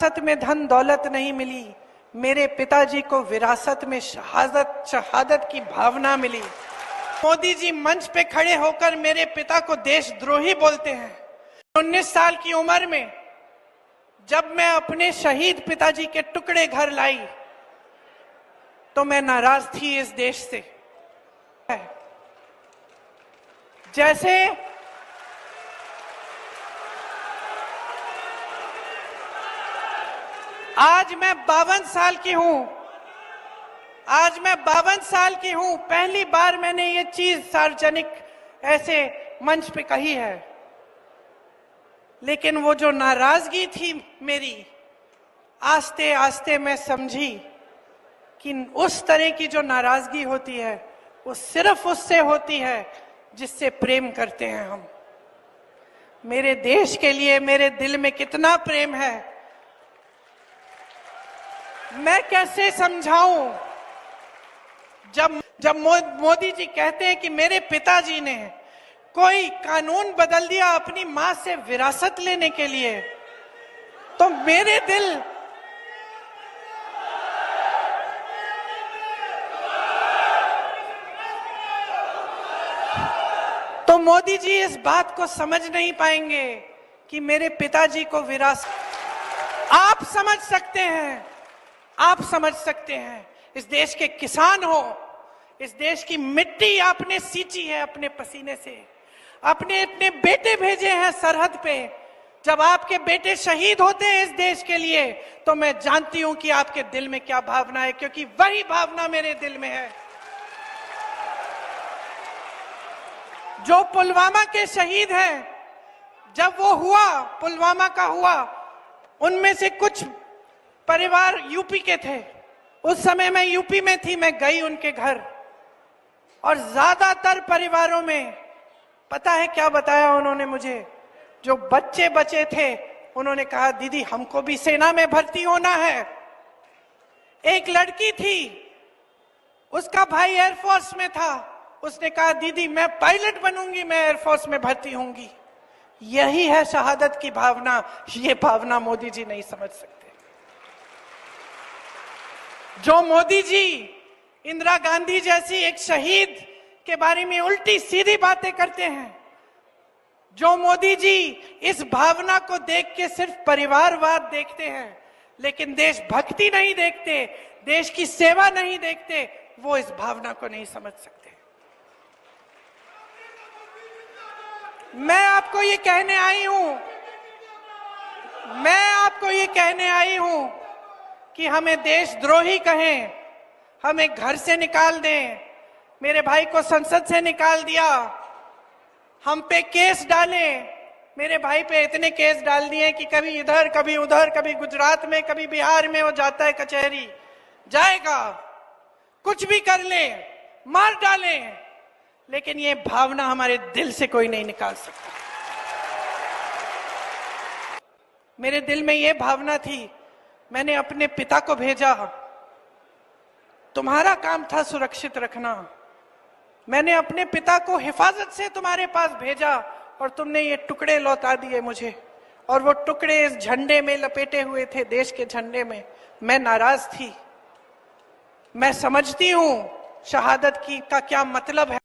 विरासत में धन दौलत नहीं मिली, मेरे पिताजी को विरासत में शहादत की भावना मिली। मोदी जी मंच पे खड़े होकर मेरे पिता को देशद्रोही बोलते हैं। 19 साल की उम्र में जब मैं अपने शहीद पिताजी के टुकड़े घर लाई तो मैं नाराज थी इस देश से। जैसे आज मैं 52 साल की हूं, पहली बार मैंने ये चीज सार्वजनिक ऐसे मंच पे कही है। लेकिन वो जो नाराजगी थी मेरी, आस्ते आस्ते मैं समझी कि उस तरह की जो नाराजगी होती है वो सिर्फ उससे होती है जिससे प्रेम करते हैं हम। मेरे देश के लिए मेरे दिल में कितना प्रेम है, मैं कैसे समझाऊं। जब मोदी जी कहते हैं कि मेरे पिताजी ने कोई कानून बदल दिया अपनी मां से विरासत लेने के लिए, तो मेरे दिल तो मोदी जी इस बात को समझ नहीं पाएंगे कि मेरे पिताजी को विरासत। आप समझ सकते हैं, आप समझ सकते हैं। इस देश के किसान हो, इस देश की मिट्टी आपने सींची है अपने पसीने से, अपने इतने बेटे भेजे हैं सरहद पे। जब आपके बेटे शहीद होते हैं इस देश के लिए तो मैं जानती हूं कि आपके दिल में क्या भावना है, क्योंकि वही भावना मेरे दिल में है। जो पुलवामा के शहीद हैं, जब वो हुआ, पुलवामा का हुआ, उनमें से कुछ परिवार यूपी के थे। उस समय मैं यूपी में थी, मैं गई उनके घर और ज्यादातर परिवारों में पता है क्या बताया उन्होंने मुझे? जो बच्चे बचे थे उन्होंने कहा दीदी हमको भी सेना में भर्ती होना है। एक लड़की थी, उसका भाई एयरफोर्स में था, उसने कहा दीदी मैं पायलट बनूंगी, मैं एयरफोर्स में भर्ती होंगी। यही है शहादत की भावना। ये भावना मोदी जी नहीं समझ सकते। जो मोदी जी इंदिरा गांधी जैसी एक शहीद के बारे में उल्टी सीधी बातें करते हैं, जो मोदी जी इस भावना को देख के सिर्फ परिवारवाद देखते हैं लेकिन देशभक्ति नहीं देखते, देश की सेवा नहीं देखते, वो इस भावना को नहीं समझ सकते। मैं आपको ये कहने आई हूं कि हमें देशद्रोही कहें, हमें घर से निकाल दें, मेरे भाई को संसद से निकाल दिया, हम पे केस डाले। मेरे भाई पे इतने केस डाल दिए कि कभी इधर कभी उधर, कभी गुजरात में कभी बिहार में वो जाता है कचहरी, जाएगा, कुछ भी कर ले, मार डाले, लेकिन ये भावना हमारे दिल से कोई नहीं निकाल सकता। मेरे दिल में ये भावना थी, मैंने अपने पिता को भेजा, तुम्हारा काम था सुरक्षित रखना। मैंने अपने पिता को हिफाजत से तुम्हारे पास भेजा और तुमने ये टुकड़े लौटा दिए मुझे, और वो टुकड़े इस झंडे में लपेटे हुए थे, देश के झंडे में। मैं नाराज थी। मैं समझती हूं शहादत का क्या मतलब है।